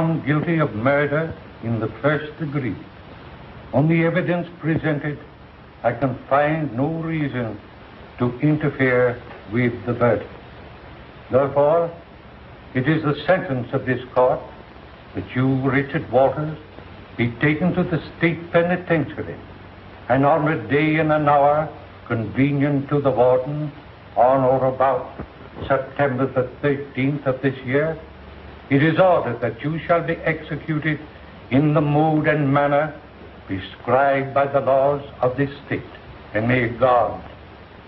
found guilty of murder in the first degree. On the evidence presented, I can find no reason to interfere with the verdict. Therefore, it is the sentence of this court that you, Richard Walters, be taken to the state penitentiary, and on a day and an hour convenient to the warden, on or about September the 13th of this year, it is ordered that you shall be executed in the mode and manner prescribed by the laws of this state. And may God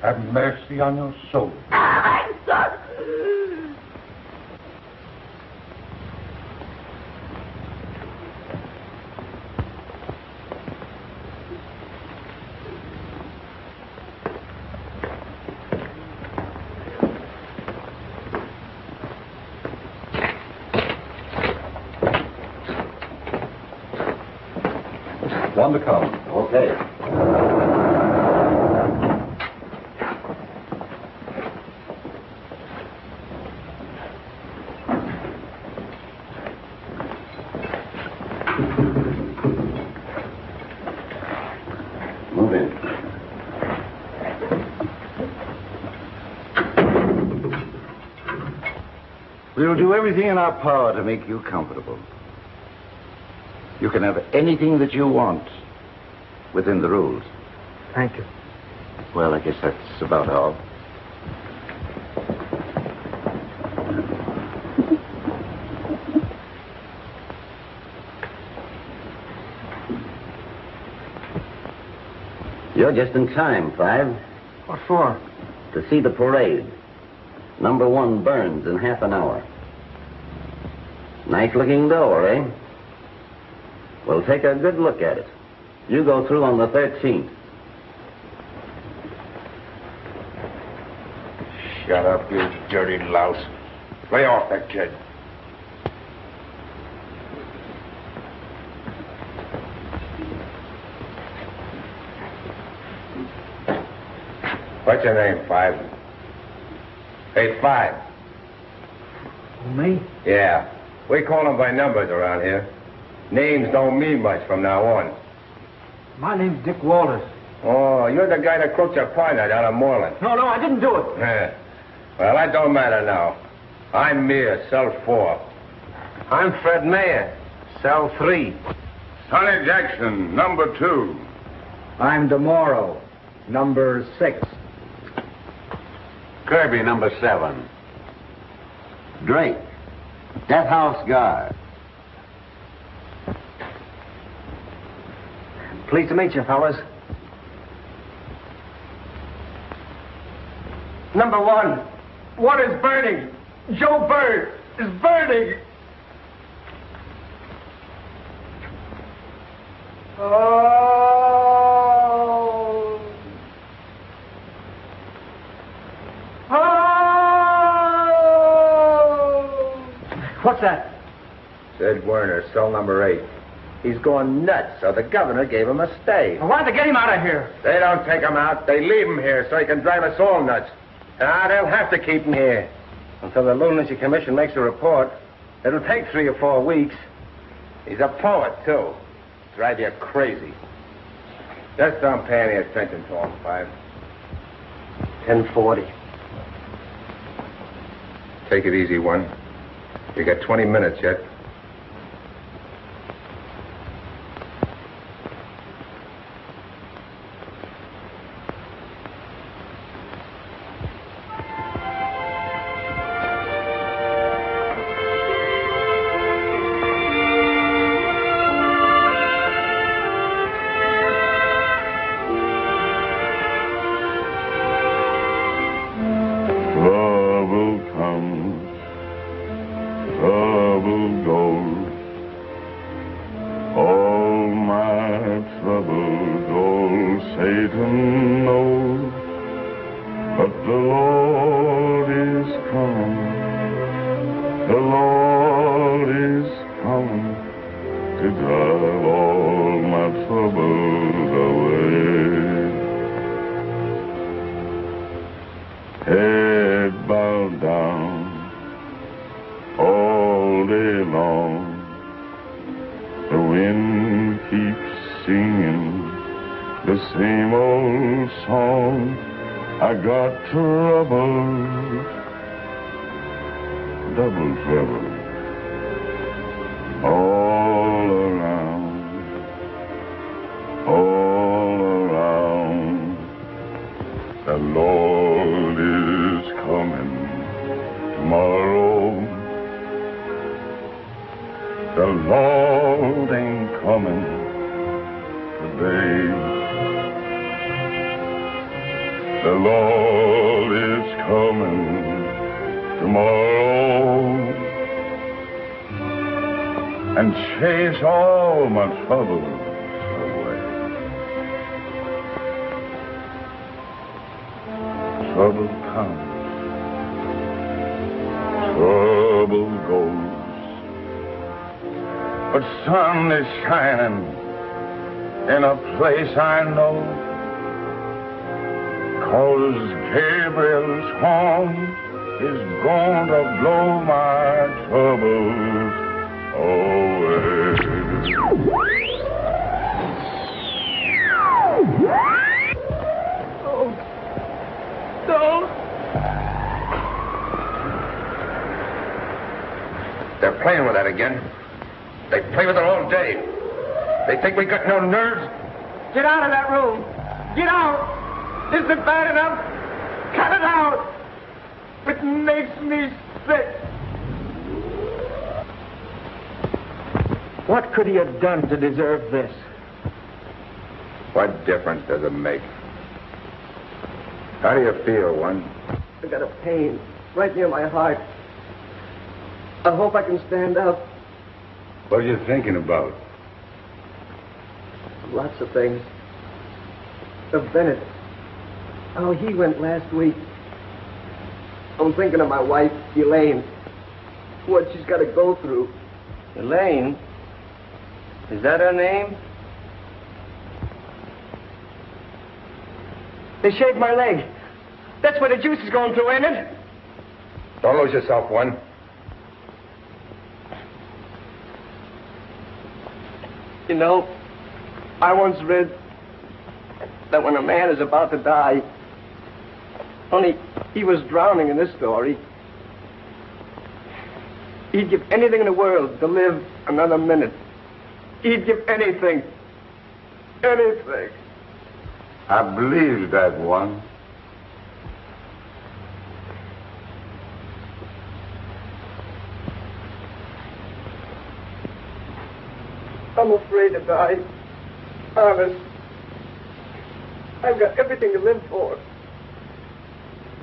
have mercy on your soul. One to come. Okay. Move in. We'll do everything in our power to make you comfortable. You can have anything that you want within the rules. Thank you. Well, I guess that's about all. You're just in time, Five. What for? To see the parade. Number 1 burns in half an hour. Nice-looking door, eh? Well, take a good look at it. You go through on the 13th. Shut up, you dirty louse. Lay off that kid. What's your name, Five? Hey, Five. Me? Yeah. We call them by numbers around here. Names don't mean much from now on. My name's Dick Walters. Oh, you're the guy that croaked your partner down at Moreland. No, I didn't do it. Yeah. Well, that don't matter now. I'm Mears, cell 4. I'm Fred Mayer, cell 3. Sonny Jackson, number 2. I'm DeMorrow, number 6. Kirby, number 7. Drake, Death House Guard. Pleased to meet you, fellas. Number 1. What is burning? Joe Berg is burning. Oh. Oh. What's that? Said Werner, cell number 8. He's going nuts, so the governor gave him a stay. Well, why'd they get him out of here? They don't take him out. They leave him here so he can drive us all nuts. They'll have to keep him here until the Lunacy Commission makes a report. It'll take 3 or 4 weeks. He's a poet, too. Drive you crazy. Just don't pay any attention to him, Five. 10:40. Take it easy, one. You got 20 minutes yet. wind keeps singing the same old song. I got trouble, double trouble, all around, all around. The Lord is coming tomorrow. The Lord ain't coming today. The Lord is coming tomorrow and chase all my troubles away. Trouble comes, trouble goes, but sun is shining in a place I know. 'Cause Gabriel's horn is going to blow my troubles away. Oh, don't. They're playing with that again. They play with it all day. They think we got no nerves. Get out of that room. Get out. Is it bad enough? Cut it out. It makes me sick. What could he have done to deserve this? What difference does it make? How do you feel, one? I got a pain right near my heart. I hope I can stand up. What are you thinking about? Lots of things. Of Bennett. How he went last week. I'm thinking of my wife, Elaine. What she's got to go through. Elaine? Is that her name? They shaved my leg. That's where the juice is going through, ain't it? Don't lose yourself, one. You know, I once read that when a man is about to die, only he was drowning in this story, he'd give anything in the world to live another minute. He'd give anything. Anything. I believe that one. I'm afraid to die. Honest. I've got everything to live for.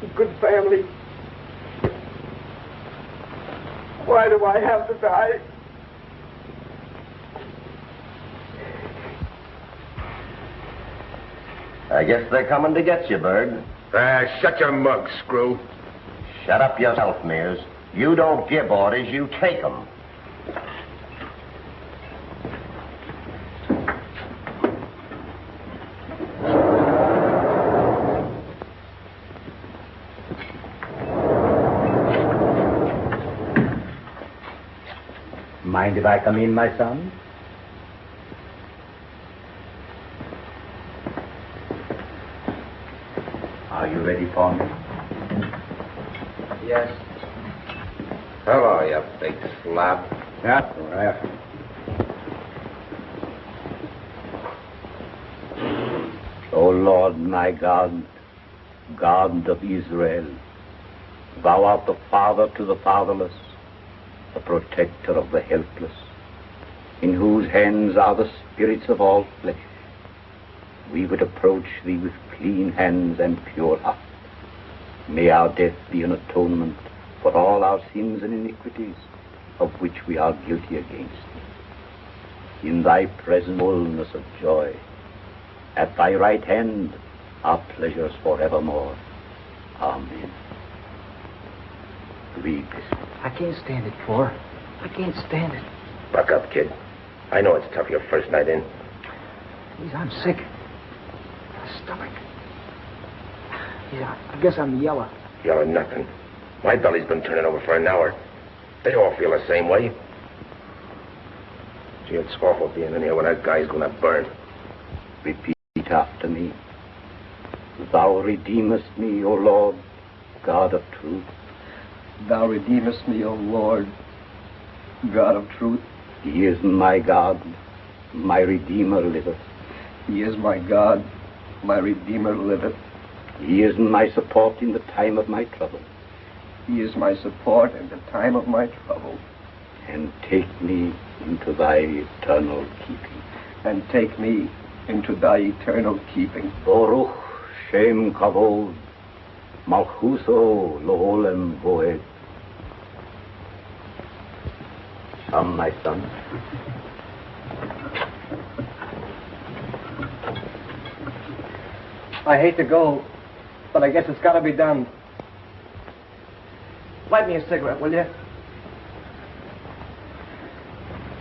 A good family. Why do I have to die? I guess they're coming to get you, Berg. Shut your mug, screw. Shut up yourself, Mears. You don't give orders, you take them. Mind if I come in, my son? Are you ready for me? Yes. Hello, you big slab. Yeah, right. O Lord, my God, God of Israel, thou art the father to the fatherless, the protector of the helpless, in whose hands are the spirits of all flesh. We would approach thee with clean hands and pure heart. May our death be an atonement for all our sins and iniquities of which we are guilty against thee. In thy presence, fullness of joy. At thy right hand are pleasures forevermore. Amen. Read this. I can't stand it, Four. I can't stand it. Buck up, kid. I know it's tough your first night in. Please, I'm sick. My stomach. Yeah, I guess I'm yellow. Yellow nothing. My belly's been turning over for an hour. They all feel the same way. Gee, it's awful being in here when that guy's gonna burn. Repeat after me. Thou redeemest me, O Lord, God of truth. Thou redeemest me, O Lord, God of truth. He is my God, my Redeemer liveth. He is my God, my Redeemer liveth. He is my support in the time of my trouble. He is my support in the time of my trouble. And take me into thy eternal keeping. And take me into thy eternal keeping. Baruch Shem Kavod, Malchuso Loholem Voed. Come, my son. I hate to go, but I guess it's got to be done. Light me a cigarette, will you?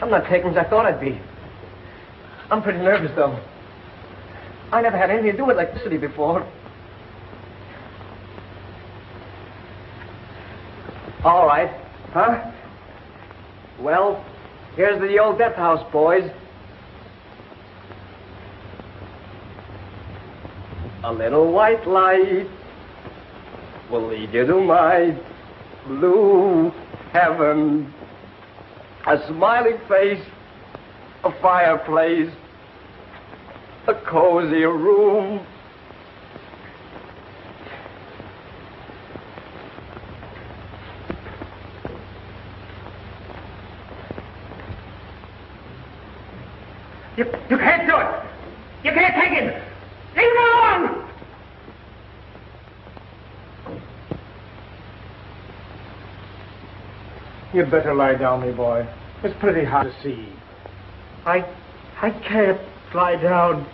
I'm not taking as I thought I'd be. I'm pretty nervous, though. I never had anything to do with electricity before. All right. Huh? Well, here's the old death house, boys. A little white light will lead you to my blue heaven. A smiling face, a fireplace, a cozy room. You can't do it! You can't take it! Leave him alone! You'd better lie down, me boy. It's pretty hot to see. I can't lie down.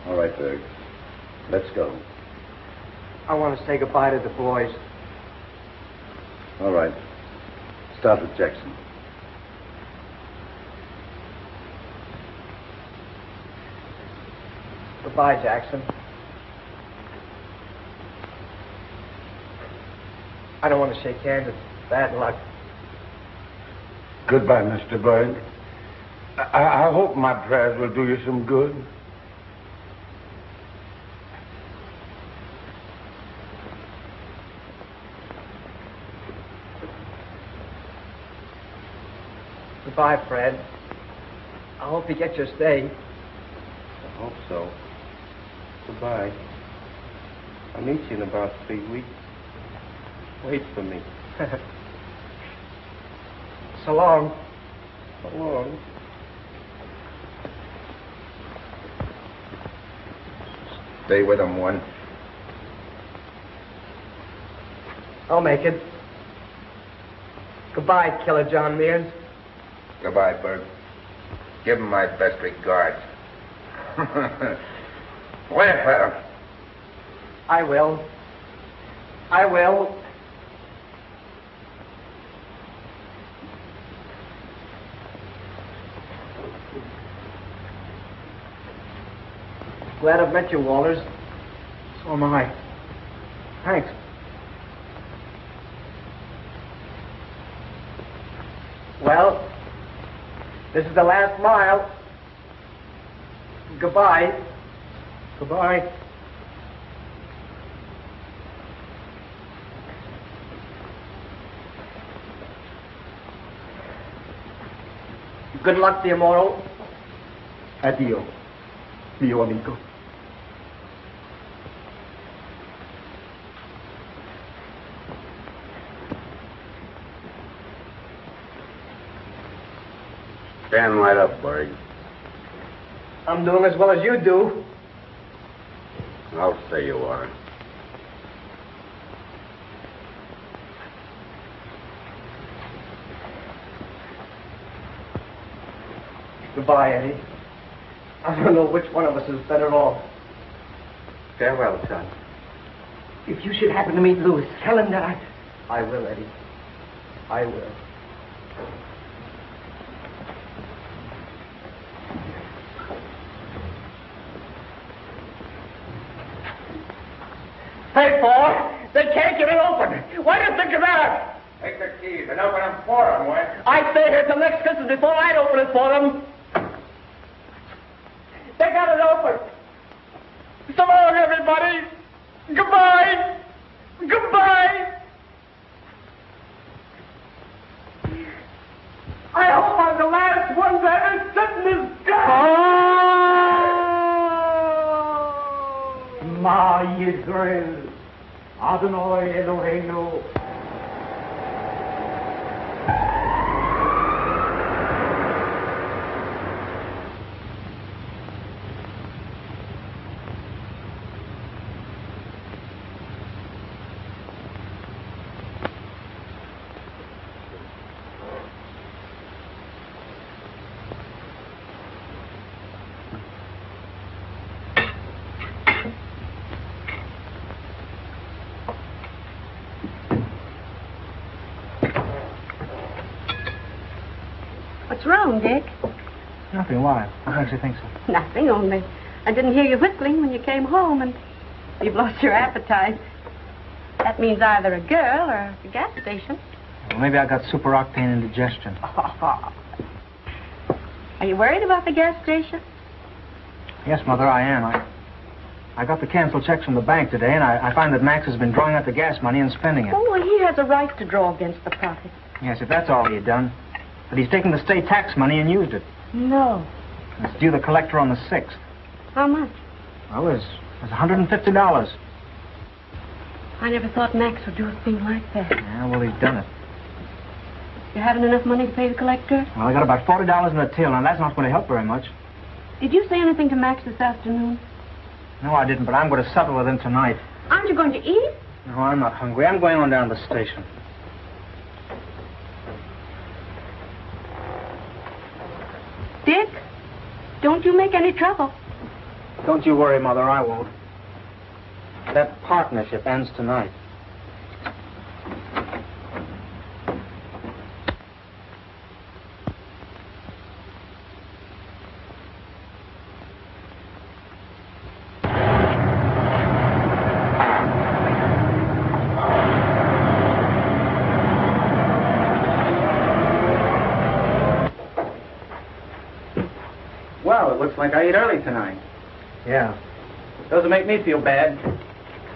All right, Berg. Let's go. I want to say goodbye to the boys. All right. Start with Jackson. Goodbye, Jackson. I don't want to shake hands. It's bad luck. Goodbye, Mr. Berg. I hope my prayers will do you some good. Goodbye, Fred. I hope you get your stay. I hope so. Goodbye. I'll meet you in about 3 weeks. Wait for me. So long. So long. Stay with him once. I'll make it. Goodbye, Killer John Mears. Goodbye, Berg. Give him my best regards. Wait for him. I will. I will. Glad I've met you, Walters. So am I. Thanks. Well, this is the last mile. Goodbye. Goodbye. Good luck to you, Morrow. Adio, mio amico. Stand right up, Berg. I'm doing as well as you do. I'll say you are. Goodbye, Eddie. I don't know which one of us is better off. Farewell, son. If you should happen to meet Louis, tell him that I will, Eddie. I will. Hey, boy! They can't get it open! Why do you think of that? Take the keys and open them for them, Wes. I'd stay here till next Christmas before I'd open it for them. They got it open. So long, everybody. Goodbye. Goodbye. I hope I'm the last one to ever sit in this gun. Ma Yisrael, Adonai Eloheinu. What's wrong, Dick? Nothing. Why? What makes you think so? Nothing, only I didn't hear you whistling when you came home, and you've lost your appetite. That means either a girl or a gas station. Well, maybe I got super octane indigestion. Are you worried about the gas station? Yes, Mother, I am. I got the canceled checks from the bank today, and I find that Max has been drawing out the gas money and spending it. Oh, well, he has a right to draw against the profit. Yes, if that's all he had done. But he's taken the state tax money and used it. No. It's due the collector on the 6th. How much? Well, it's $150. I never thought Max would do a thing like that. Yeah, well, he's done it. You haven't enough money to pay the collector? Well, I got about $40 in the till, and that's not going to help very much. Did you say anything to Max this afternoon? No, I didn't, but I'm going to settle with him tonight. Aren't you going to eat? No, I'm not hungry. I'm going on down to the station. Dick, don't you make any trouble. Don't you worry, Mother, I won't. That partnership ends tonight. Well, it looks like I ate early tonight. Yeah. Doesn't make me feel bad.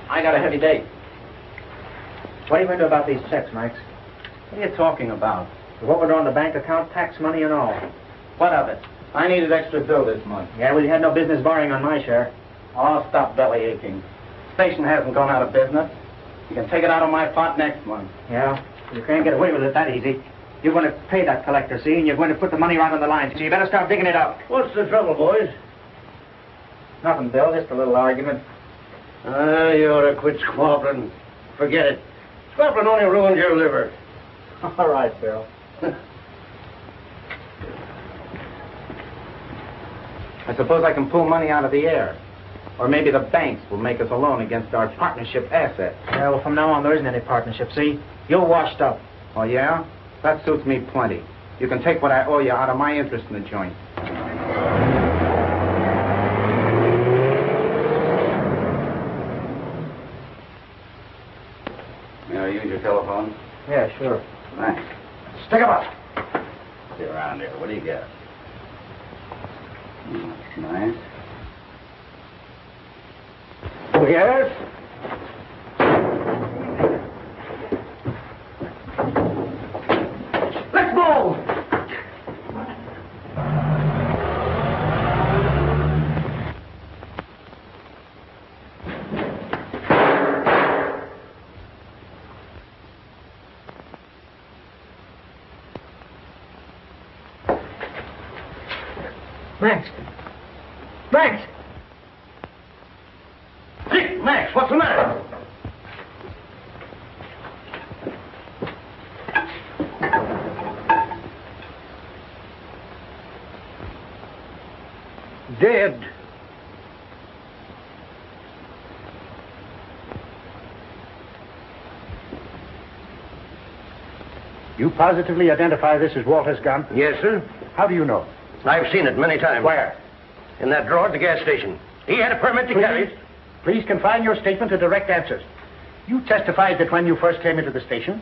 I got a heavy date. What are you going to do about these checks, Max? What are you talking about? What we're on the bank account, tax money and all. What of it? I needed extra dough this month. Yeah, well, you had no business borrowing on my share. Oh, stop belly aching. Station hasn't gone out of business. You can take it out of my pot next month. Yeah? You can't get away with it that easy. You're going to pay that collector, see, and you're going to put the money right on the line, so you better start digging it up. What's the trouble, boys? Nothing, Bill, just a little argument. You ought to quit squabbling. Forget it. Squabbling only ruins your liver. All right, Bill. I suppose I can pull money out of the air. Or maybe the banks will make us a loan against our partnership assets. Yeah, well, from now on, there isn't any partnership, see? You're washed up. Oh, yeah? That suits me plenty. You can take what I owe you out of my interest in the joint. May I use your telephone? Yeah, sure. Thanks. Stick 'em up. See around here. What do you got? Oh, that's nice. Yes? Let's move! Max! Max! Hey, Max, what's the matter? Dead. You positively identify this as Walter's gun? Yes, sir. How do you know? I've seen it many times. Where? In that drawer at the gas station. He had a permit to carry it. Please confine your statement to direct answers. You testified that when you first came into the station,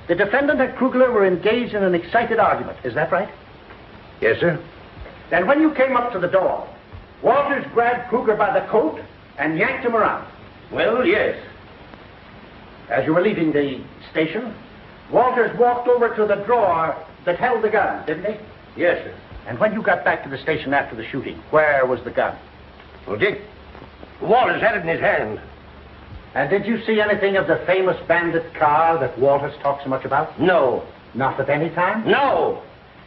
The defendant and Krugler were engaged in an excited argument. Is that right? Yes, sir. Then when you came up to the door, Walters grabbed Krugler by the coat and yanked him around. Well, yes. As you were leaving the station, Walters walked over to the drawer that held the gun, didn't he? Yes, sir. And when you got back to the station after the shooting, where was the gun? Well, Dick, Walters had it in his hand. And did you see anything of the famous bandit car that Walters talks so much about? No. Not at any time? No.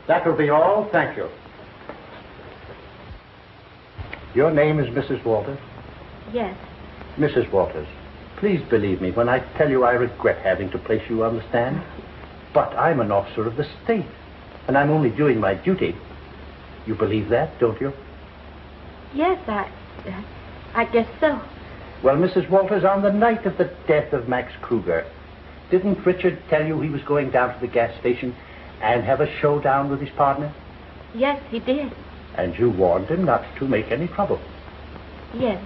That will be all. Thank you. Your name is Mrs. Walters? Yes. Mrs. Walters, please believe me when I tell you I regret having to place you on the stand. But I'm an officer of the state, and I'm only doing my duty. You believe that, don't you? Yes, I guess so. Well, Mrs. Walters, on the night of the death of Max Kruger, didn't Richard tell you he was going down to the gas station and have a showdown with his partner? Yes, he did. And you warned him not to make any trouble. Yes.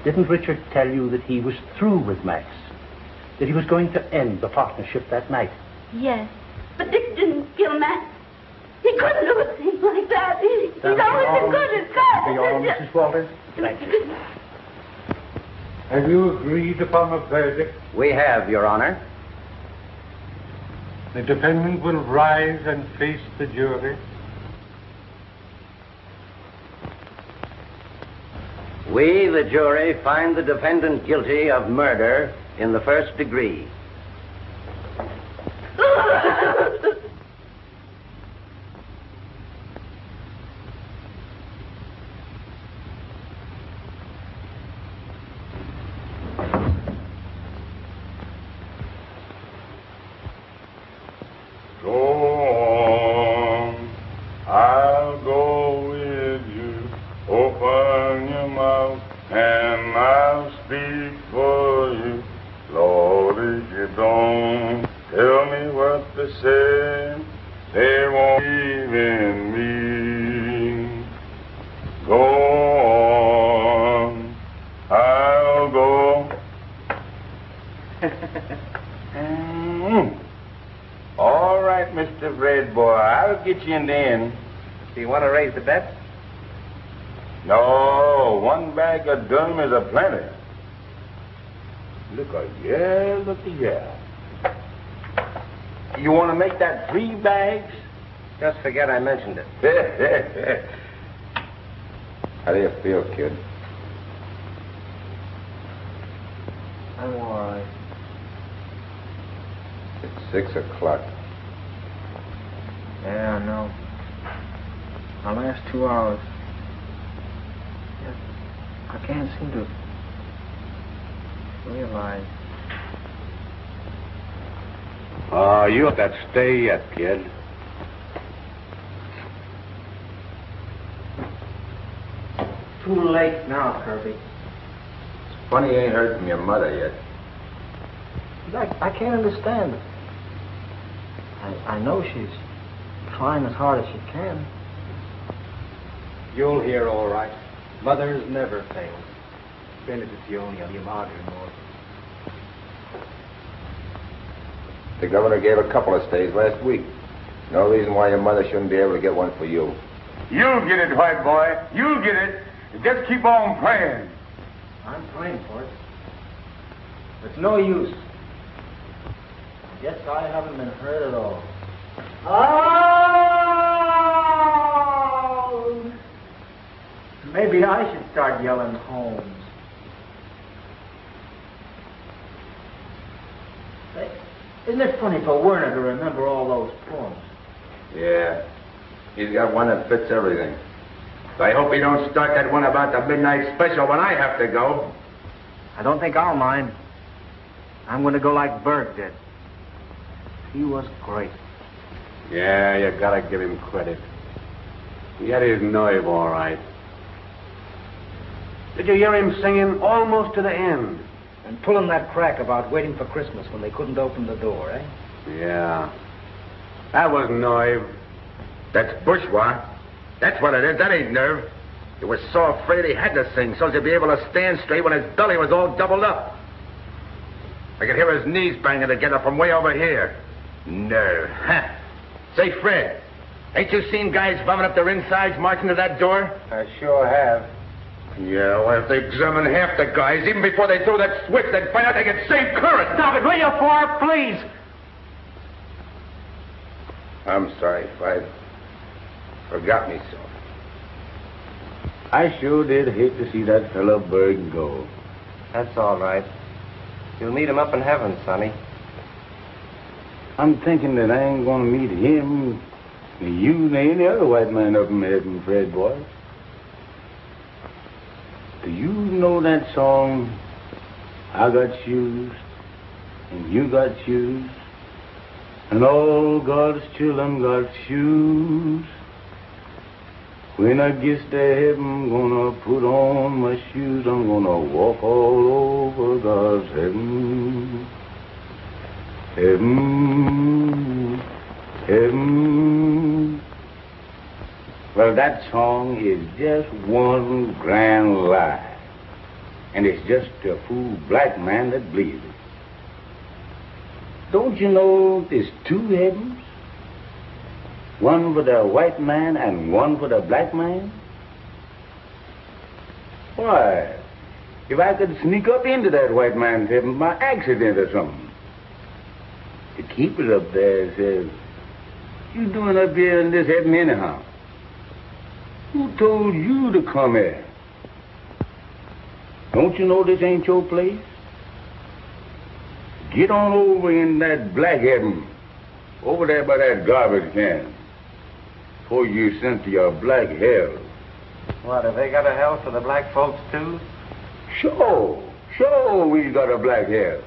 Didn't Richard tell you that he was through with Max? That he was going to end the partnership that night? Yes. But Dick didn't kill Max. He couldn't do a thing like that. He's always been good as God. Be all, Mrs. Walters? Thank you. Have you agreed upon a verdict? We have, Your Honor. The defendant will rise and face the jury. We, the jury, find the defendant guilty of murder in the first degree. I'll go with you. Open your mouth and I'll speak for you. Lord, if you don't tell me what to say, they won't believe in me. Go on, I'll go. All right, Mr. Red Boy, I'll get you in the end. Do you want to raise the bet? No, one bag of Dunham is a plenty. Look at yeah. You want to make that 3 bags? Just forget I mentioned it. How do you feel, kid? I'm all right. It's 6 o'clock. Yeah, I know. My last 2 hours. I can't seem to realize. You have that stay yet, kid. Too late now, Kirby. It's funny you ain't heard from your mother yet. I can't understand it. I know she's trying as hard as she can. You'll hear all right. Mothers never fail. Benedizione a mia madre morta. The governor gave a couple of stays last week. No reason why your mother shouldn't be able to get one for you. You'll get it, white boy. You'll get it. Just keep on playing. I'm praying for it. It's no use. I guess I haven't been hurt at all. Oh! Maybe I should start yelling Holmes. Hey, isn't it funny for Werner to remember all those poems? Yeah. He's got one that fits everything. I hope he don't start that one about the midnight special when I have to go. I don't think I'll mind. I'm going to go like Berg did. He was great. Yeah, you gotta give him credit. He had his nerve all right. Did you hear him singing almost to the end? And pulling that crack about waiting for Christmas when they couldn't open the door, eh? Yeah. That was nerve. That's bourgeois. That's what it is. That ain't nerve. He was so afraid he had to sing so as to be able to stand straight when his belly was all doubled up. I could hear his knees banging together from way over here. Nerve, huh? Say, Fred, ain't you seen guys bumming up their insides marching to that door? I sure have. Yeah, well, if they examine half the guys, even before they throw that switch, they'd find out they get same current. Stop it, will you, Ford, please? I'm sorry, Five. Forgot me so. I sure did hate to see that fellow Berg go. That's all right. You'll meet him up in heaven, Sonny. I'm thinking that I ain't gonna meet him, nor you, nor any other white man up in heaven, Fred, boy. Do you know that song, I got shoes, and you got shoes, and all God's children got shoes? When I get to heaven, I'm gonna put on my shoes, I'm gonna walk all over God's heaven. Heaven, heaven. Well, that song is just one grand lie. And it's just a fool black man that believes it. Don't you know there's two heavens? One for the white man and one for the black man? Why, if I could sneak up into that white man's heaven by accident or something, the keeper up there says, "You doing up here in this heaven anyhow? Who told you to come here? Don't you know this ain't your place? Get on over in that black heaven, over there by that garbage can, before you're sent to your black hell." What, have they got a hell for the black folks, too? Sure we got a black hell.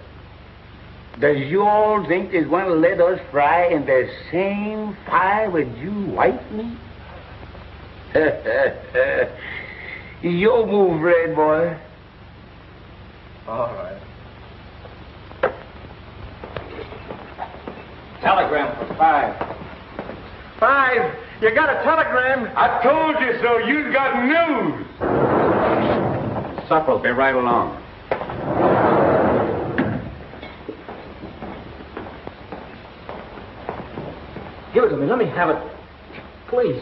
Does you all think they's going to let us fry in the same fire with you white meat? Your move, Red boy. All right. Telegram for 5. 5, you got a telegram? I told you so. You got news. Supper'll be right along. Give it to me. Let me have it. Please.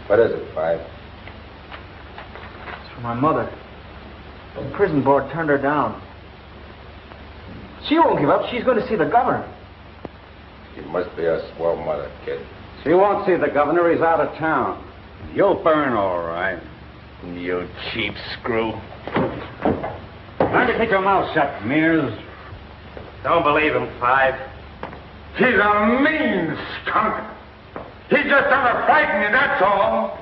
What is it, Five? It's for my mother. The prison board turned her down. She won't give up. She's going to see the governor. She must be a swell mother, kid. She won't see the governor. He's out of town. You'll burn all right. You cheap screw. Learn to keep your mouth shut, Mears. Don't believe him, Five. He's a mean skunk. He's just trying to frighten you, that's all.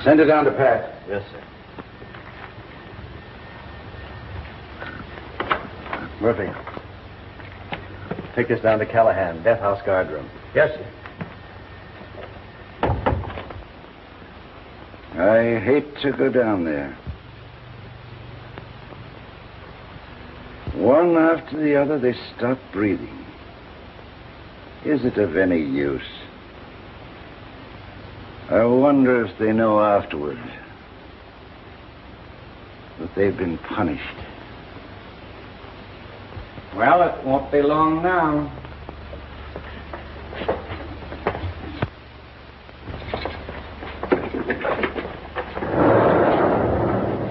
Send it down to Pat. Yes, sir. Murphy. Take this down to Callahan, death house guard room. Yes, sir. I hate to go down there. One after the other, they stop breathing. Is it of any use? I wonder if they know afterward that they've been punished. Well, it won't be long now.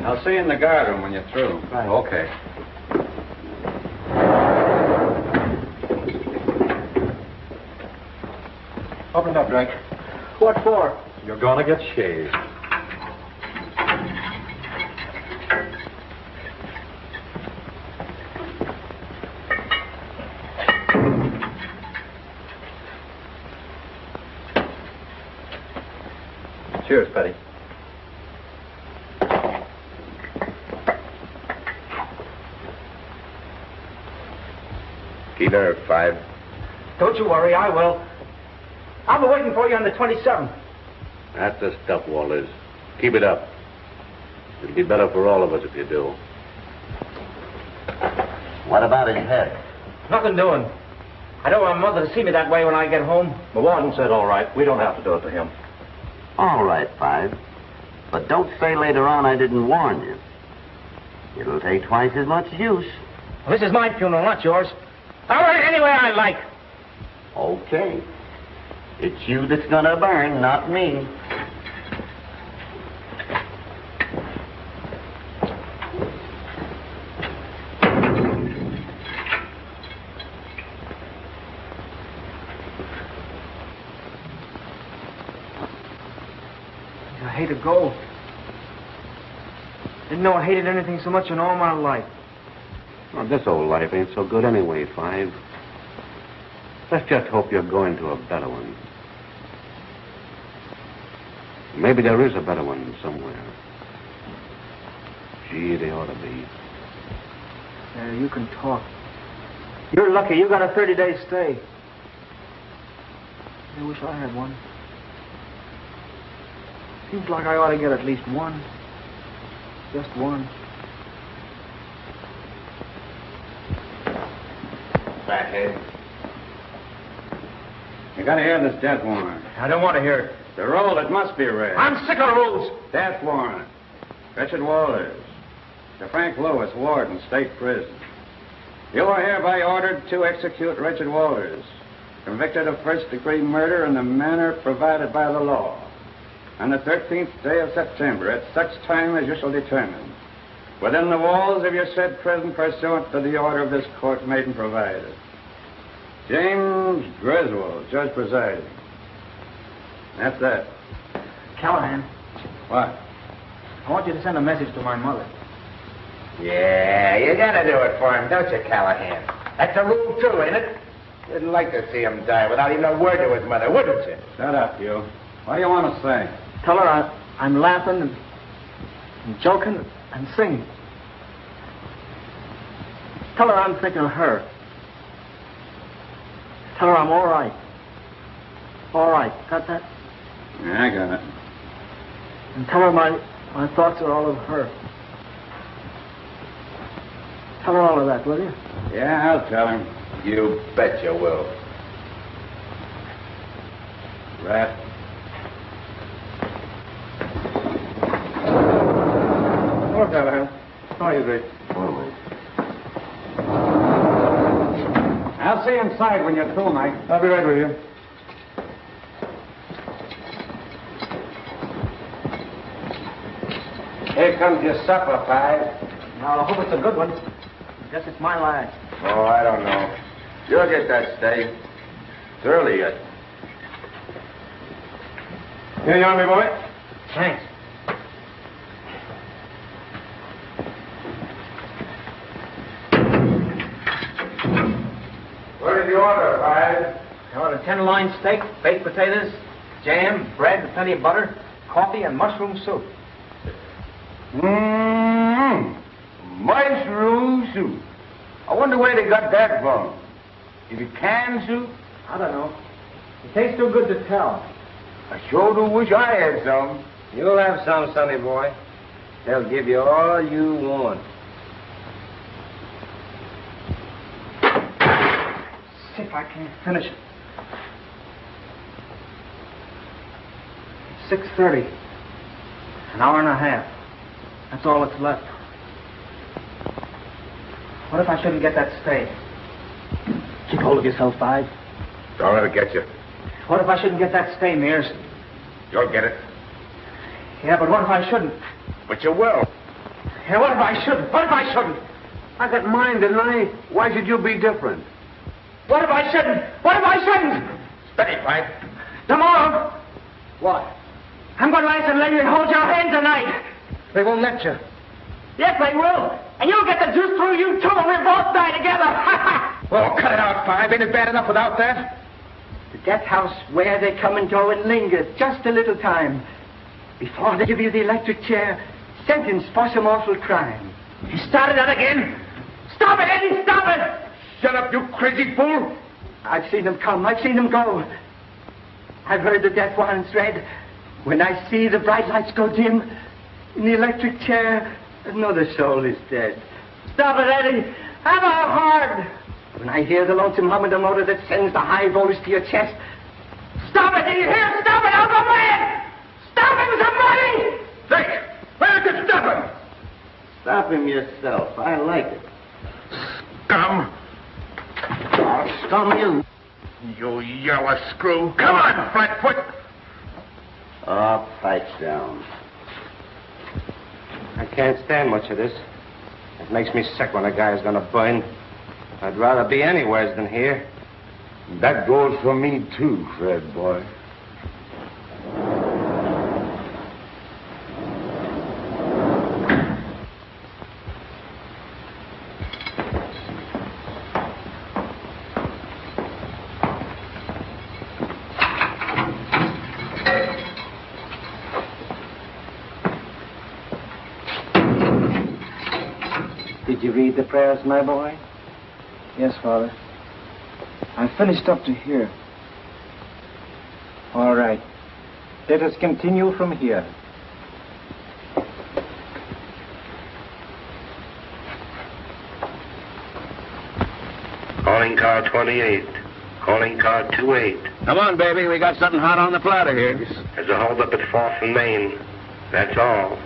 I'll see you in the guard room when you're through. Right. Okay. Open it up, Drake. What for? You're gonna get shaved. Cheers, Petty. Keep nerve, Five. Don't you worry, I will. I'll be waiting for you on the 27th. That's the stuff, Walters. Keep it up. It'll be better for all of us if you do. What about his head? Nothing doing. I don't want Mother to see me that way when I get home. The warden said all right. We don't have to do it to him. All right, Five. But don't say later on I didn't warn you. It'll take twice as much use. Well, this is my funeral, not yours. I'll run it any way I like. Okay. It's you that's gonna burn, not me. I hate to go. Didn't know I hated anything so much in all my life. Well, this old life ain't so good anyway, Five. Let's just hope you're going to a better one. Maybe there is a better one somewhere. Gee, they ought to be. Yeah, you can talk. You're lucky. You got a 30-day stay. I wish I had one. Seems like I ought to get at least one. Just one. Fathead. You gotta hear this death warrant. I don't want to hear it. The roll, it must be read. I'm sick of rules. Death warrant. Richard Walters. To Frank Lewis, Warden, State Prison. You are hereby ordered to execute Richard Walters, convicted of first-degree murder in the manner provided by the law, on the 13th day of September, at such time as you shall determine, within the walls of your said prison, pursuant to the order of this court made and provided. James Griswold, judge presiding. That's that. Callahan, What? I want you to send a message to my mother. Yeah, you gotta do it for him, don't you, Callahan? That's a rule, too, ain't it? You'd like to see him die without even a word to his mother, wouldn't you? Shut up, you. What do you want to say? Tell her I'm laughing and joking and singing. Tell her I'm thinking of her. Tell her I'm all right. All right. Got that? Yeah, I got it. And tell her my thoughts are all of her. Tell her all of that, will you? Yeah, I'll tell him. You bet you will. Rat. Hello, Callahan. How are you, Grace? I'll see you inside when you're through, Mike. I'll be right with you. Here comes your supper, Five. Now, I hope it's a good one. Guess it's my last. Oh, I don't know. You'll get that steak. It's early yet. Here you are, my boy. Thanks. What did you order, Five? I ordered a tenderloin steak, baked potatoes, jam, bread, and plenty of butter, coffee, and mushroom soup. Mushroom soup. I wonder where they got that from. Is it canned soup? I don't know. It tastes too good to tell. I sure do wish I had some. You'll have some, Sonny boy. They'll give you all you want. See if I can't finish it. It's 6:30. An hour and a half. That's all that's left. What if I shouldn't get that stay? Keep hold of yourself, Five. Don't let it get you. What if I shouldn't get that stay, Mears? You'll get it. Yeah, but what if I shouldn't? But you will. Yeah, what if I shouldn't? What if I shouldn't? I got mine, didn't I? Why should you be different? What if I shouldn't? What if I shouldn't? Steady, Five. Tomorrow, What? I'm going to ask them to let you hold your hand tonight. They won't let you. Yes, they will. And you'll get the juice through you, too, and we'll both die together. Well, cut it out, Five. Ain't it bad enough without that? The death house where they come and go and linger just a little time before they give you the electric chair, sentenced for some awful crime. You started that again. Stop it, Eddie, stop it. Shut up, you crazy fool. I've seen them come, I've seen them go. I've heard the death warrants read. When I see the bright lights go dim in the electric chair, another soul is dead. Stop it, Eddie. Hammer hard. When I hear the lonesome hum of the motor that sends the high voltage to your chest, stop it, do you hear? Stop it, Uncle Man! Stop him, somebody! Say, where did you stop him? Stop him yourself. I like it. Scum. I'll scum you. You yellow screw. Come on, Flatfoot. Oh, pipe down. I can't stand much of this. It makes me sick when a guy is going to burn. I'd rather be anywhere than here. That goes for me, too, Fred, boy. Did you read the prayers, my boy? Yes, Father. I finished up to here. All right. Let us continue from here. Calling car 28. Calling car 28. Come on, baby. We got something hot on the platter here. There's a holdup at 4th and Main. That's all.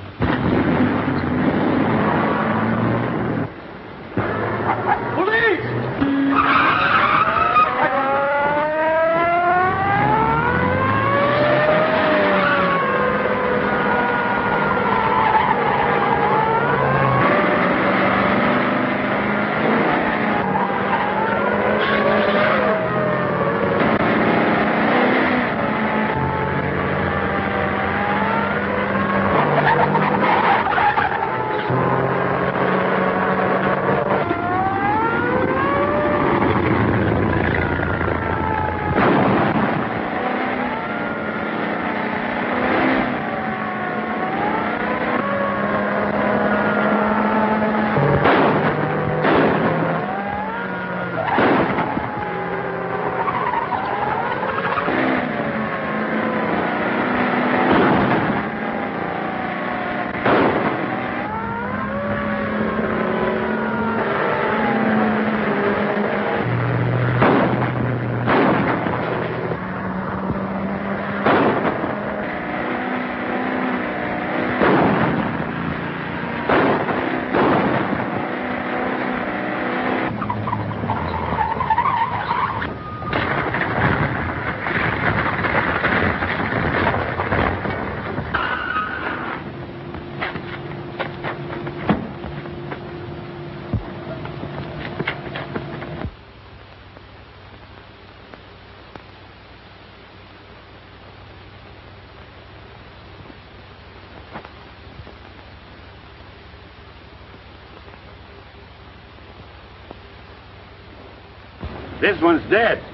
This one's dead.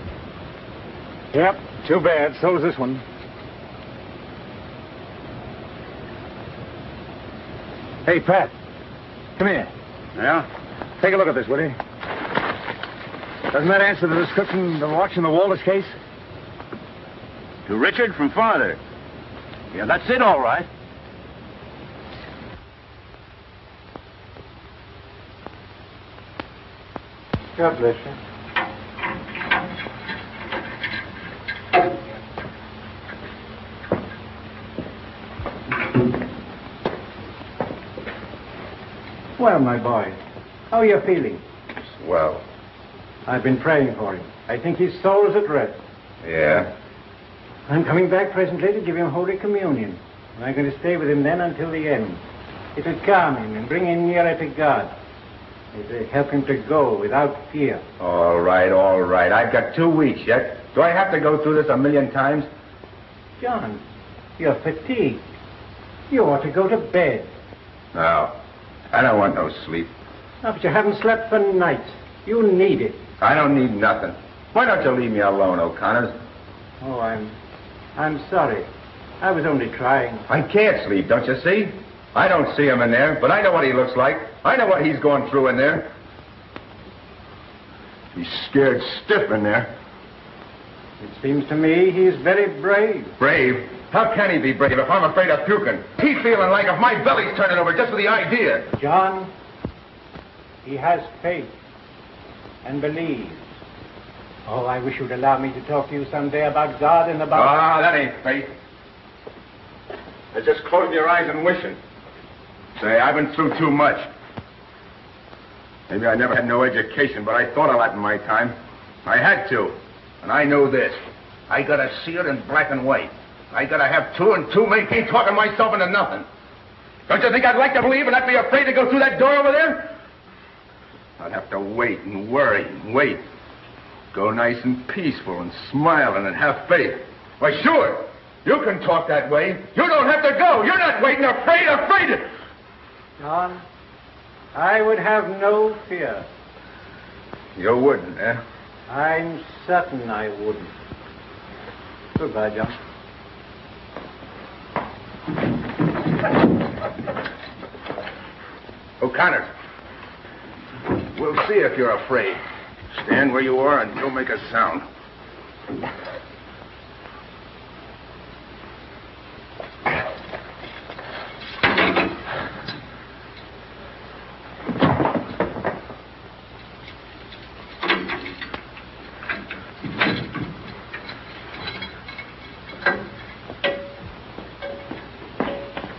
Yep, too bad. So's this one. Hey, Pat. Come here. Yeah? Take a look at this, will you? Doesn't that answer the description of the watch in the Walters case? To Richard from father. Yeah, that's it, all right. God bless you. Well, my boy, how are you feeling? Well, I've been praying for him. I think his soul is at rest. yeah. I'm coming back presently to give him Holy Communion. And I'm going to stay with him then until the end. It'll calm him and bring him nearer to God. It'll help him to go without fear. All right, all right. I've got 2 weeks yet. Do I have to go through this a million times? John, you're fatigued. You ought to go to bed. No. I don't want no sleep. Oh, but you haven't slept for nights. You need it. I don't need nothing. Why don't you leave me alone, O'Connors? Oh, I'm sorry. I was only trying. I can't sleep, don't you see? I don't see him in there, but I know what he looks like. I know what he's going through in there. He's scared stiff in there. It seems to me he's very brave. Brave? How can he be brave if I'm afraid of puking? He's feeling like if my belly's turning over just for the idea. John, he has faith and believes. Oh, I wish you'd allow me to talk to you someday about God and about... Ah, that ain't faith. It's just closing your eyes and wishing. Say, I've been through too much. Maybe I never had no education, but I thought a lot in my time. I had to. And I know this. I gotta see it in black and white. I gotta have 2 and 2 make ain't talking myself into nothing. Don't you think I'd like to believe and not be afraid to go through that door over there? I'd have to wait and worry and wait. Go nice and peaceful and smiling and have faith. Why, sure. You can talk that way. You don't have to go. You're not waiting, afraid. John, I would have no fear. You wouldn't, eh? I'm certain I wouldn't. Goodbye, John. O'Connor, we'll see if you're afraid. Stand where you are and don't make a sound.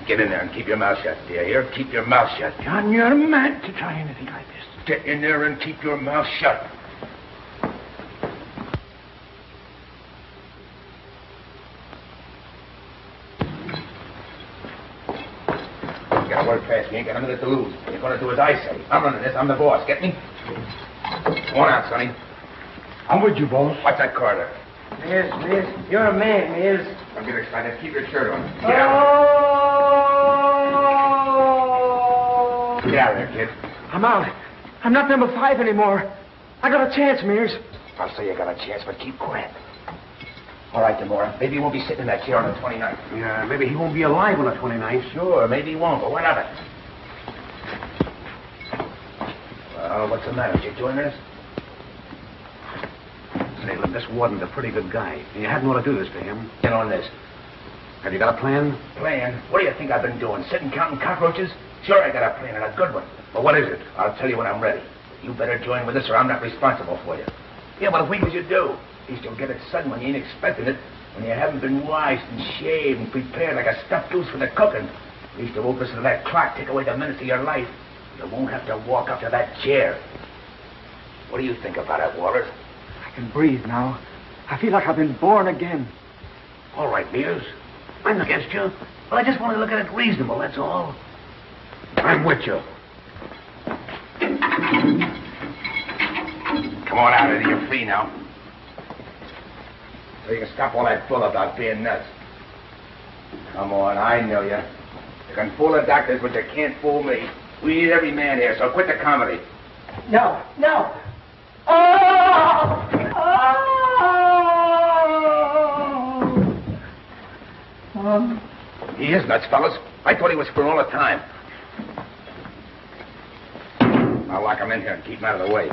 Get in there and keep your mouth shut. Do you hear? Keep your mouth shut. John, you're mad to try anything like this. Get in there and keep your mouth shut. You gotta work fast. You ain't got a minute to lose. You're gonna do as I say. I'm running this. I'm the boss. Get me? Come on out, Sonny. I'm with you, boss. Watch that corridor. Mears, you're a man, Mears. Don't get excited. Keep your shirt on. Get out. Get out of there, kid. I'm out. I'm not number 5 anymore. I got a chance, Mears. I'll say you got a chance, but keep quiet. All right, tomorrow. Maybe he won't be sitting in that chair on the 29th. Yeah, maybe he won't be alive on the 29th. Sure, maybe he won't, but what of it? Well, what's the matter? Did you join us? Say, look, this Warden's a pretty good guy. You hadn't ought to do this to him. Get on this. Have you got a plan? Plan? What do you think I've been doing? Sitting counting cockroaches? Sure, I got a plan, and a good one. But what is it? I'll tell you when I'm ready. You better join with us, or I'm not responsible for you. Yeah, but if we as you do, at least you'll get it sudden when you ain't expecting it, when you haven't been washed and shaved and prepared like a stuffed goose for the cooking. At least the opposite of that clock take away the minutes of your life. You won't have to walk up to that chair. What do you think about it, Wallace? I can breathe now. I feel like I've been born again. All right, Mears. I'm against you. But I just want to look at it reasonable, that's all. I'm with you. Come on out into your feet now. So you can stop all that bull about being nuts. Come on, I know you. You can fool the doctors, but you can't fool me. We need every man here, so quit the comedy. No. Oh! He is nuts, fellas. I thought he was for all the time. I'll lock him in here and keep him out of the way.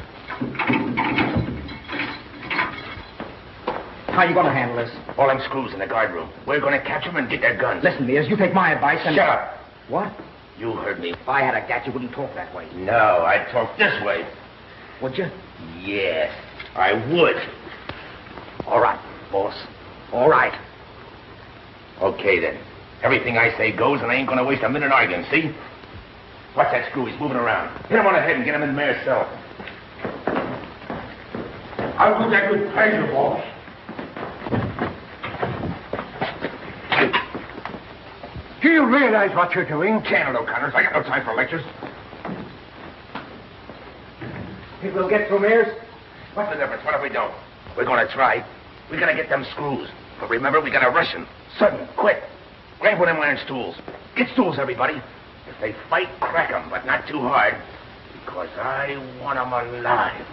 How you going to handle this? All them screws in the guard room. We're going to catch them and get their guns. Listen, Mears, you take my advice and... Shut up. What? You heard me. If I had a gat, you wouldn't talk that way. No, I'd talk this way. Would you? Yes, I would. All right, boss. All right. Okay, then. Everything I say goes, and I ain't going to waste a minute arguing, see? Watch that screw. He's moving around. Hit him on the head and get him in Mears' cell. I'll do that with pleasure, boss. Do you realize what you're doing? Can it, O'Connor. I got no time for lectures. Think we'll get through, Mears? What's the difference? What if we don't? We're going to try. We got to get them screws. But remember, we got to rush them. Sudden, quick. Grab one of them iron stools. Get stools, everybody. If they fight, crack them, but not too hard. Because I want them alive.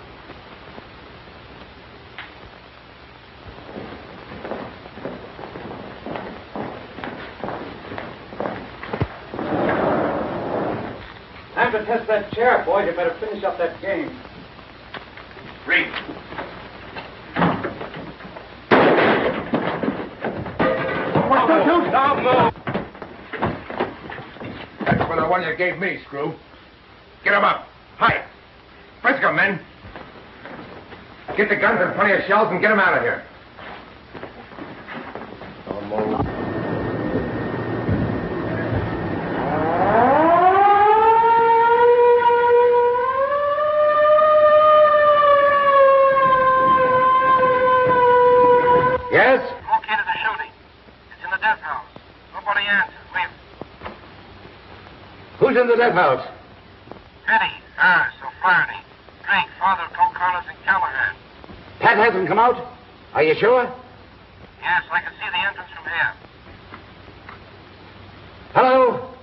Time to test that chair, boys. You better finish up that game. Read. Don't the one you gave me, Screw. Get him up. Hi. Frisco, men. Get the guns and plenty of shells and get him out of here. Don't move. Yes? Located the shooting. It's in the death house. Nobody answers. Who's in the death house? Penny, Harris, O'Flaherty, Drake, Father, O'Connors, and Callahan. Pat hasn't come out? Are you sure? Yes, I can see the entrance from here. Hello?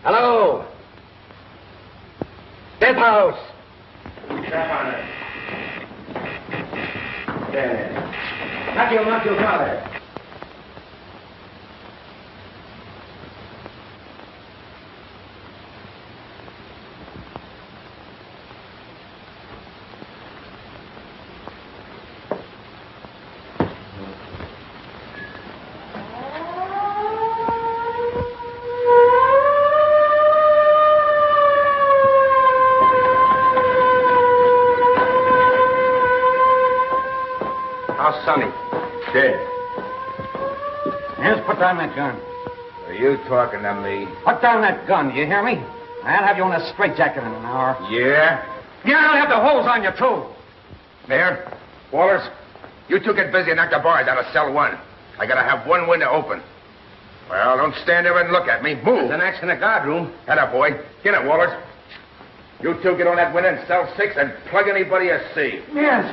Hello? Death house. Step on it. There. Not your father. Sonny. Dead. Yes, put down that gun. Are you talking to me? Put down that gun, you hear me? I'll have you in a straitjacket in an hour. Yeah? Yeah, I'll have the holes on you, too. Mayor, Walters, you two get busy and knock the bars out of cell 1. I gotta have one window open. Well, don't stand there and look at me. Move. There's an axe in the guard room. Head up, boy. Get it, Walters. You two get on that window in cell 6 and plug anybody you see. Yes.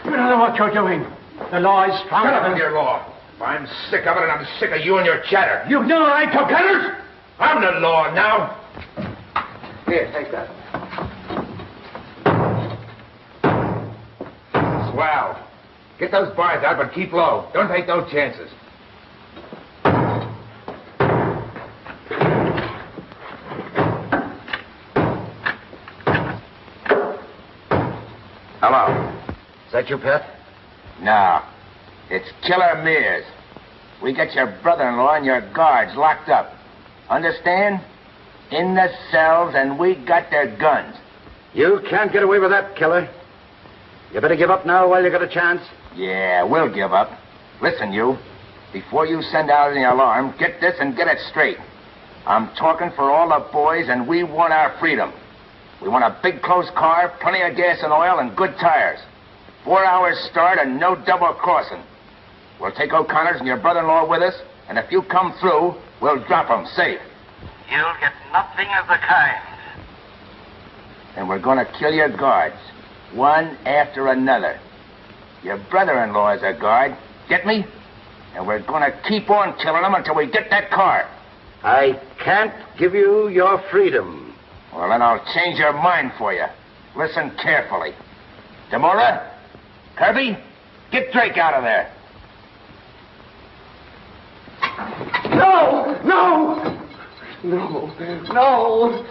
You don't know what you're doing. The law is stronger Shut up than with your law. I'm sick of it, and I'm sick of you and your chatter. You've no right to Peddlers! I'm the law now. Here, take that. Swell. Get those bars out, but keep low. Don't take no chances. Hello. Is that you, Pat? No. It's Killer Mears. We got your brother-in-law and your guards locked up. Understand? In the cells, and we got their guns. You can't get away with that, Killer. You better give up now while you got a chance. Yeah, we'll give up. Listen, you. Before you send out any alarm, get this and get it straight. I'm talking for all the boys, and we want our freedom. We want a big, close car, plenty of gas and oil, and good tires. 4 hours start and no double crossing. We'll take O'Connor's and your brother-in-law with us, and if you come through, we'll drop them safe. You'll get nothing of the kind. And we're going to kill your guards, one after another. Your brother-in-law is a guard, get me? And we're going to keep on killing them until we get that car. I can't give you your freedom. Well, then I'll change your mind for you. Listen carefully. Demora, Kirby, get Drake out of there. No! No! No! No!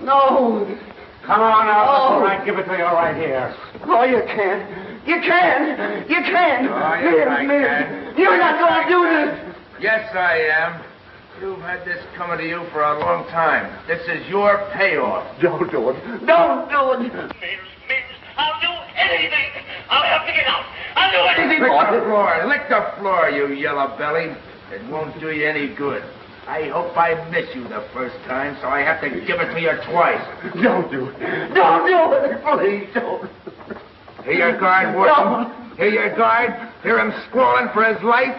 No! Come on out. Oh. I'll give it to you right here. Oh, you can't. You can't. You can't. Oh, yes, I can. You're not going to do this. Yes, I am. You've had this coming to you for a long time. This is your payoff. Don't do it. Don't do it. Mears, I'll do anything. I'll help you get out. I'll do anything Lick for the you. floor. Lick the floor, you yellow belly. It won't do you any good. I hope I miss you the first time, so I have to give it to you twice. Don't do it. Don't do it. Please don't. Hear your guard, Warden? Hear your guard? Hear him squalling for his life?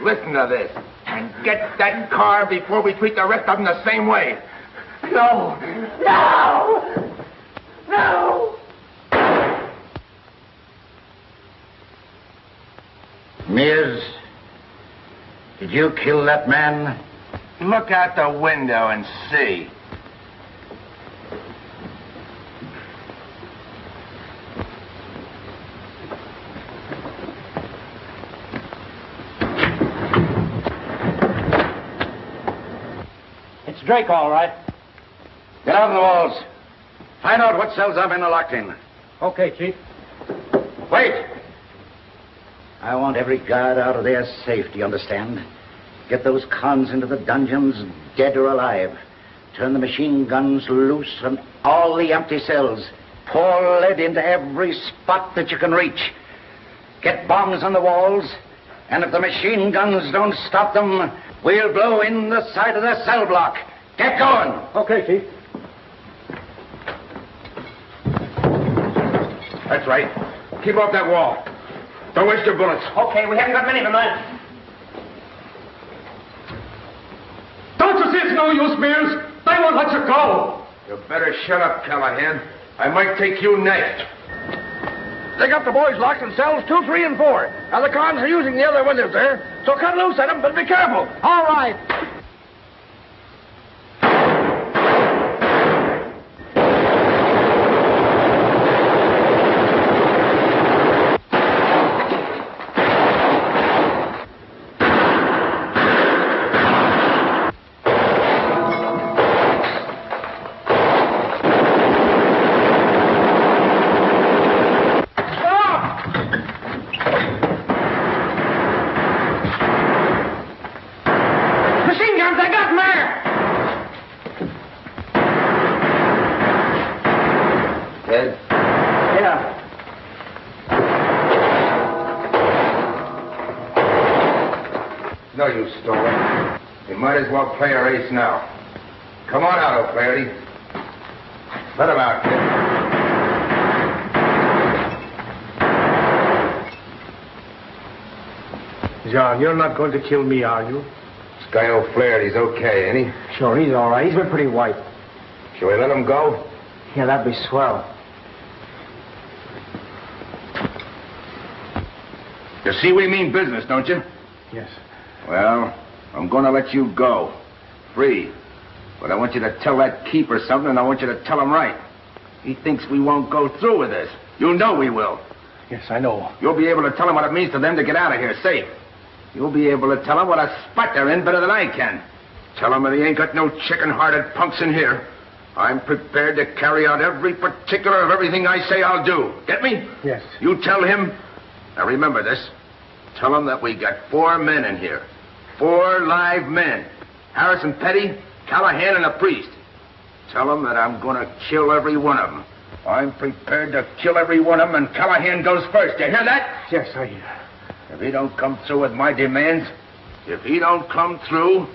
Listen to this. And get that car before we treat the rest of them the same way. No. No. No. Mears, did you kill that man? Look out the window and see. It's Drake, all right. Get out of the walls. Find out what cells I've been locked in. Okay, Chief. Wait. I want every guard out of there safe, do you understand? Get those cons into the dungeons, dead or alive. Turn the machine guns loose on all the empty cells. Pour lead into every spot that you can reach. Get bombs on the walls, and if the machine guns don't stop them, we'll blow in the side of the cell block. Get going. Okay, Chief. That's right. Keep off that wall. Don't waste your bullets. Okay, we haven't got many of them left. Don't you see it's no use, Mears? They won't let you go. You better shut up, Callahan. I might take you next. They got the boys locked in cells 2, 3, and 4. Now the cons are using the other windows there, so cut loose at them, but be careful. All right. No use, Stolen. You might as well play our ace now. Come on out, O'Flaherty. Let him out, kid. John, you're not going to kill me, are you? This guy O'Flaherty's okay, ain't he? Sure, he's all right. He's been pretty white. Shall we let him go? Yeah, that'd be swell. You see we mean business, don't you? Yes. Well, I'm going to let you go. Free. But I want you to tell that keeper something, and I want you to tell him right. He thinks we won't go through with this. You know we will. Yes, I know. You'll be able to tell him what it means to them to get out of here safe. You'll be able to tell him what a spot they're in better than I can. Tell him that he ain't got no chicken-hearted punks in here. I'm prepared to carry out every particular of everything I say I'll do. Get me? Yes. You tell him. Now remember this. Tell him that we got 4 men in here. 4 live men. Harrison Petty, Callahan, and a priest. Tell him that I'm going to kill every one of them. I'm prepared to kill every one of them, and Callahan goes first. You hear that? Yes, I hear. If he don't come through with my demands, if he don't come through,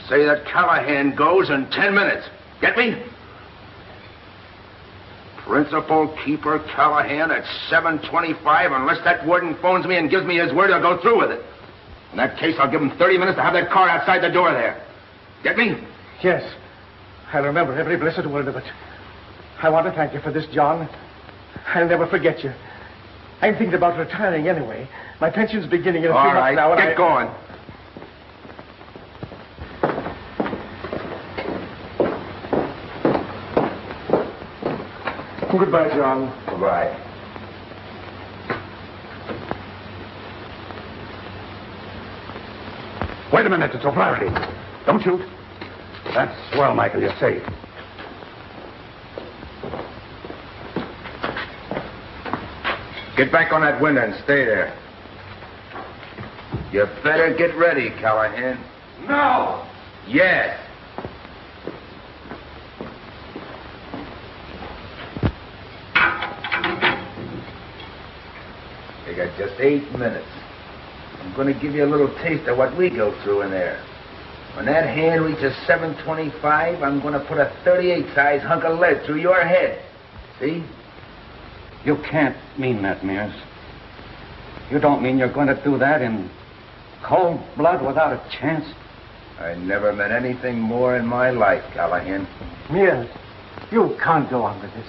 say that Callahan goes in 10 minutes. Get me? Principal Keeper Callahan at 7:25, unless that warden phones me and gives me his word, I'll go through with it. In that case, I'll give him 30 minutes to have that car outside the door there. Get me? Yes. I'll remember every blessed word of it. I want to thank you for this, John. I'll never forget you. I'm thinking about retiring anyway. My pension's beginning in a few months now. All right, get going. Goodbye, John. Goodbye. Wait a minute, it's O'Flaherty. Don't shoot. That's swell, Michael. You're safe. Get back on that window and stay there. You better get ready, Callahan. No! Yes. You got just 8 minutes. I'm going to give you a little taste of what we go through in there. When that hand reaches 7:25, I'm going to put a 38-size hunk of lead through your head. See? You can't mean that, Mears. You don't mean you're going to do that in cold blood without a chance? I never meant anything more in my life, Callahan. Mears, you can't go on with this.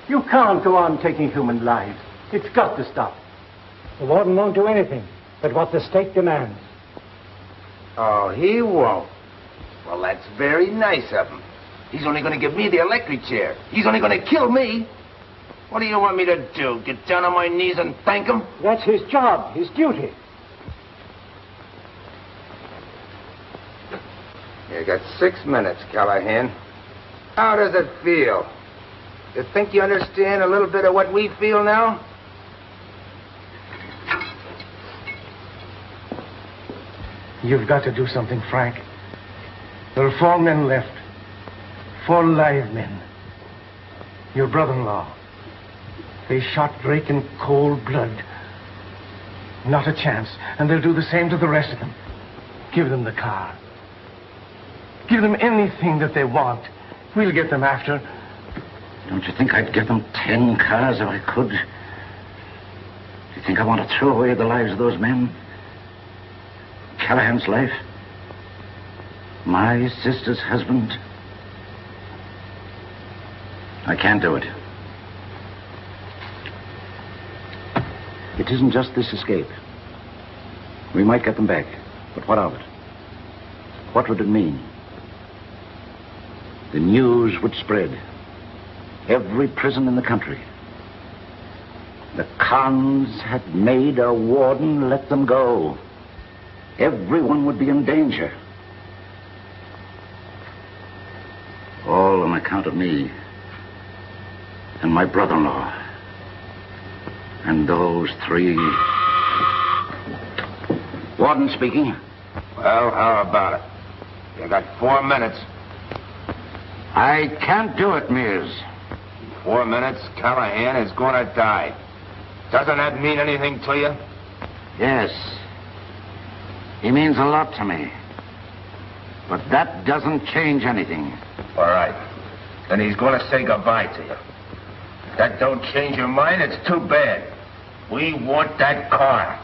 You can't go on taking human lives. It's got to stop. The warden won't do anything but what the stake demands. Oh, he won't. Well, that's very nice of him. He's only going to give me the electric chair. He's only going to kill me. What do you want me to do? Get down on my knees and thank him? That's his job, his duty. You got 6 minutes, Callahan. How does it feel? You think you understand a little bit of what we feel now? You've got to do something, Frank. There are 4 men left. 4 live men. Your brother-in-law. They shot Drake in cold blood. Not a chance. And they'll do the same to the rest of them. Give them the car. Give them anything that they want. We'll get them after. Don't you think I'd give them 10 cars if I could? Do you think I want to throw away the lives of those men? Callahan's life? My sister's husband? I can't do it. It isn't just this escape. We might get them back, but what of it? What would it mean? The news would spread. Every prison in the country. The cons had made a warden let them go. Everyone would be in danger. All on account of me and my brother-in-law. And those 3... Warden speaking. Well, how about it? You got 4 minutes. I can't do it, Mears. 4 minutes, Callahan is going to die. Doesn't that mean anything to you? Yes. He means a lot to me. But that doesn't change anything. All right. Then he's going to say goodbye to you. If that don't change your mind, it's too bad. We want that car.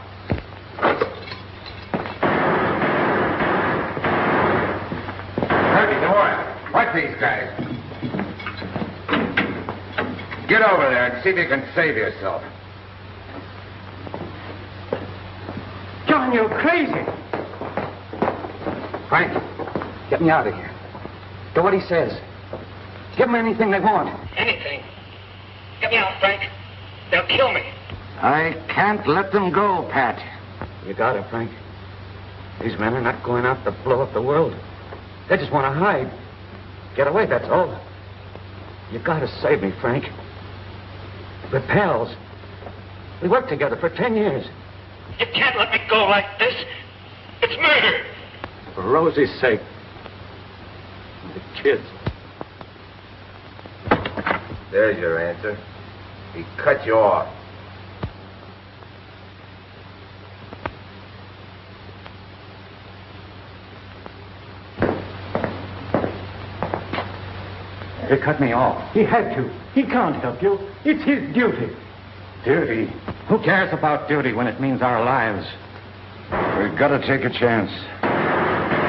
Kirby, Noel, watch these guys. Get over there and see if you can save yourself. John, you're crazy. Frank, get me out of here. Do what he says. Give them anything they want. Anything? Get me out, Frank. They'll kill me. I can't let them go, Pat. You got it, Frank. These men are not going out to blow up the world. They just want to hide. Get away, that's all. You got to save me, Frank. We're pals. We worked together for 10 years. You can't let me go like this. It's murder. For Rosie's sake. And the kids. There's your answer. He cut you off. He cut me off. He had to. He can't help you. It's his duty. Duty? Who cares about duty when it means our lives? We've got to take a chance.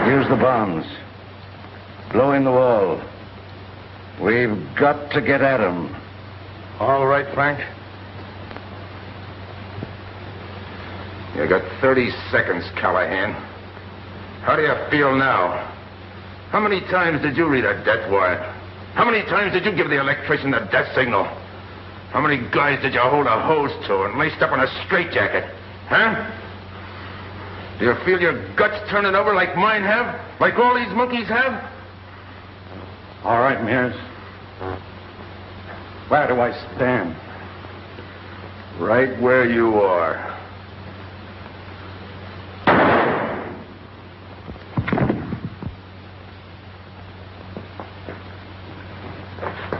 Use the bombs. Blow in the wall. We've got to get at him. All right, Frank. You got 30 seconds, Callahan. How do you feel now? How many times did you read a death warrant? How many times did you give the electrician the death signal? How many guys did you hold a hose to and laced up in a straitjacket? Huh? Do you feel your guts turning over like mine have? Like all these monkeys have? All right, Mears. Where do I stand? Right where you are.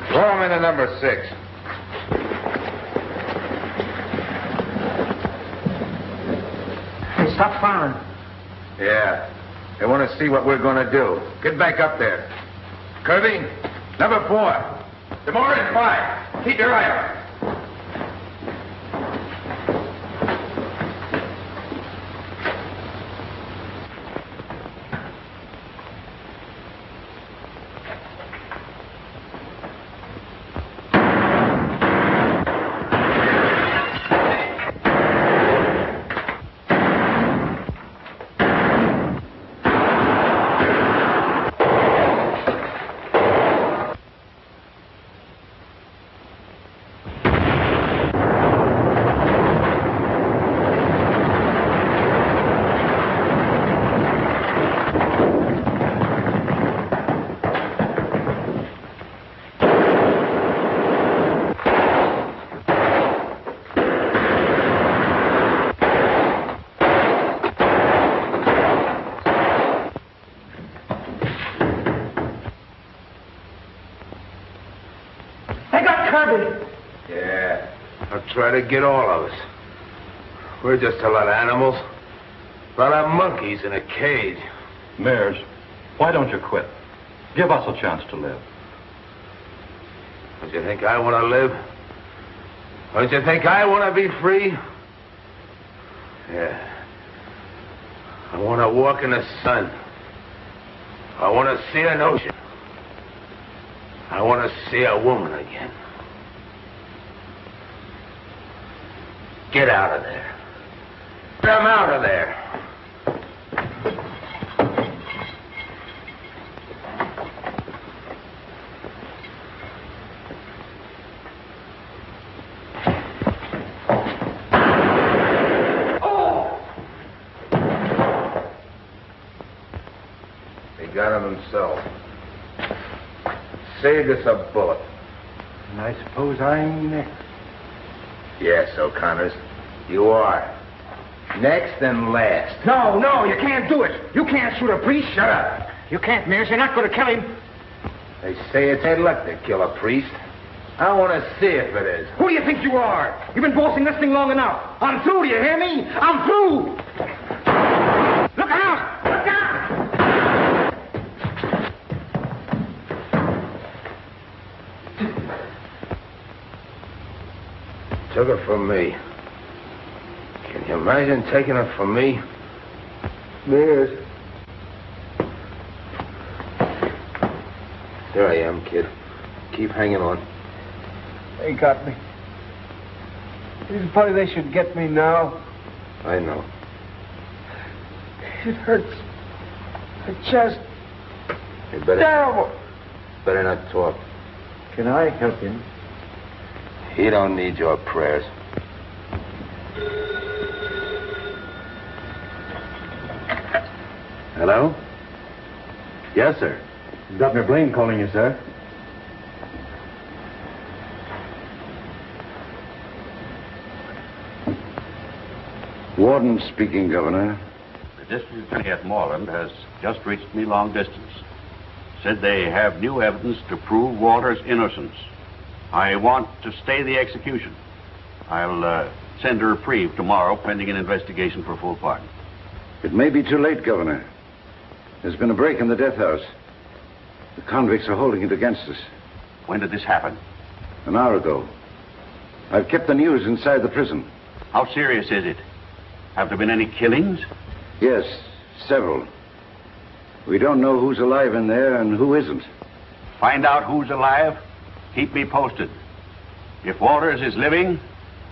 Throw him into number 6. Hey, stop firing. Yeah. They want to see what we're going to do. Get back up there. Kirby, number 4. Tomorrow at 5. Keep your eye out. I'll try to get all of us. We're just a lot of animals. A lot of monkeys in a cage. Mears, why don't you quit? Give us a chance to live. Don't you think I want to live? Don't you think I want to be free? Yeah. I want to walk in the sun. I want to see an ocean. I want to see a woman again. Get out of there. Get 'em out of there. Got him himself. Saved us a bullet. And I suppose I'm next. Yes, O'Connors, you are. Next and last. No, you can't do it. You can't shoot a priest. Shut up. You can't, Mears. You're not going to kill him. They say it's their luck to kill a priest. I want to see if it is. Who do you think you are? You've been bossing this thing long enough. I'm through, do you hear me? I'm through. Look out! Look out! Took it from me. Can you imagine taking it from me? Mears. There I am, kid. Keep hanging on. They got me. It's funny they should get me now. I know. It hurts. The chest. You better... Terrible. Better not talk. Can I help him? He don't need your prayers. Hello? Yes, sir. Governor Blaine calling you, sir. Warden speaking, Governor. The district attorney at Moreland has just reached me long distance. Said they have new evidence to prove Walter's innocence. I want to stay the execution. I'll send a reprieve tomorrow pending an investigation for full pardon. It may be too late, Governor. There's been a break in the death house. The convicts are holding it against us. When did this happen? An hour ago. I've kept the news inside the prison. How serious is it? Have there been any killings? Yes, several. We don't know who's alive in there and who isn't. Find out who's alive. Keep me posted. If Walters is living,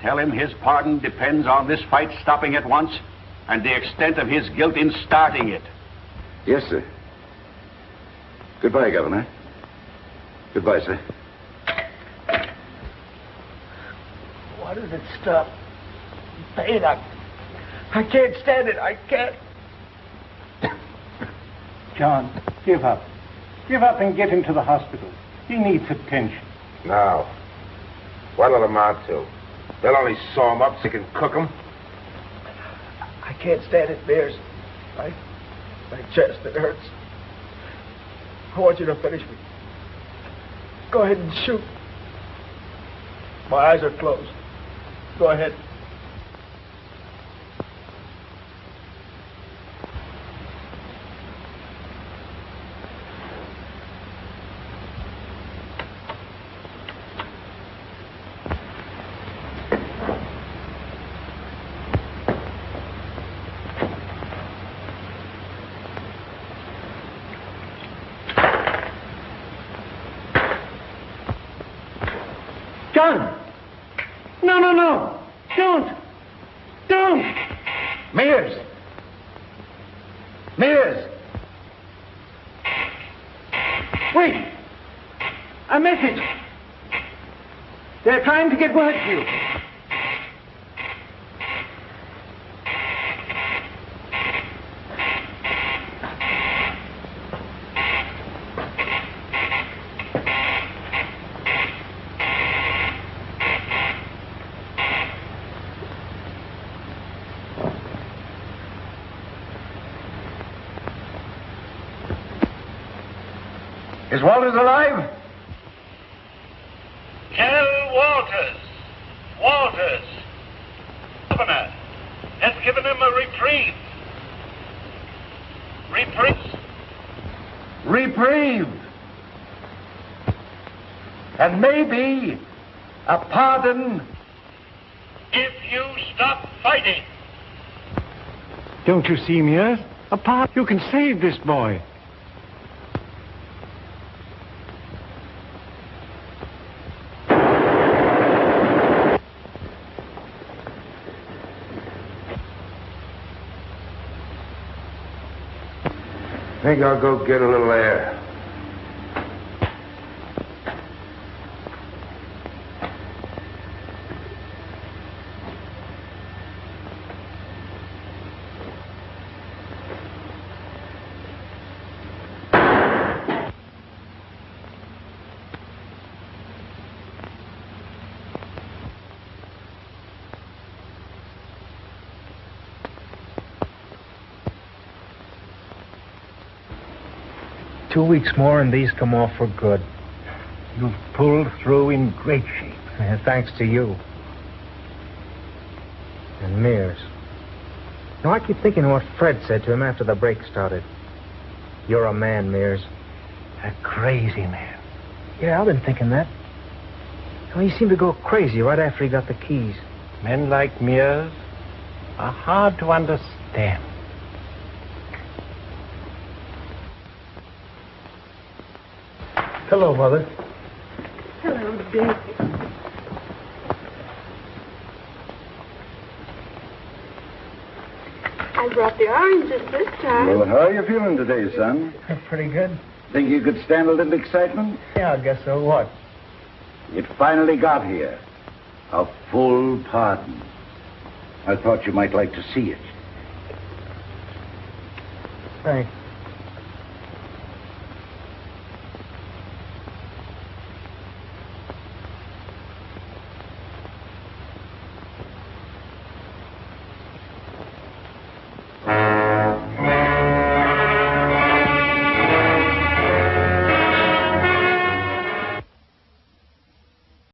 tell him his pardon depends on this fight stopping at once and the extent of his guilt in starting it. Yes, sir. Goodbye, Governor. Goodbye, sir. Why does it stop? Pain, I can't stand it. I can't. John, give up. Give up and get him to the hospital. He needs attention. Now, what'll it amount to? They'll only sew him up so you can cook him. I can't stand it, Mears. My chest, it hurts. I want you to finish me. Go ahead and shoot. My eyes are closed. Go ahead. John! No! Don't! Mears! Wait! A message! They're trying to get word to you. Is Walters alive? Tell Walters. quarters. Governor has given him a reprieve. Reprieve. And maybe a pardon if you stop fighting. Don't you see, Mears? Apart, you can save this boy. I think I'll go get a little air. Two weeks more and these come off for good. You've pulled through in great shape. And thanks to you. And Mears. Now, I keep thinking of what Fred said to him after the break started. You're a man, Mears. A crazy man. Yeah, I've been thinking that. Well, he seemed to go crazy right after he got the keys. Men like Mears are hard to understand. Hello, Mother. Hello, Dick. I brought the oranges this time. Well, how are you feeling today, son? Pretty good. Think you could stand a little excitement? Yeah, I guess so. What? It finally got here. A full pardon. I thought you might like to see it. Thanks.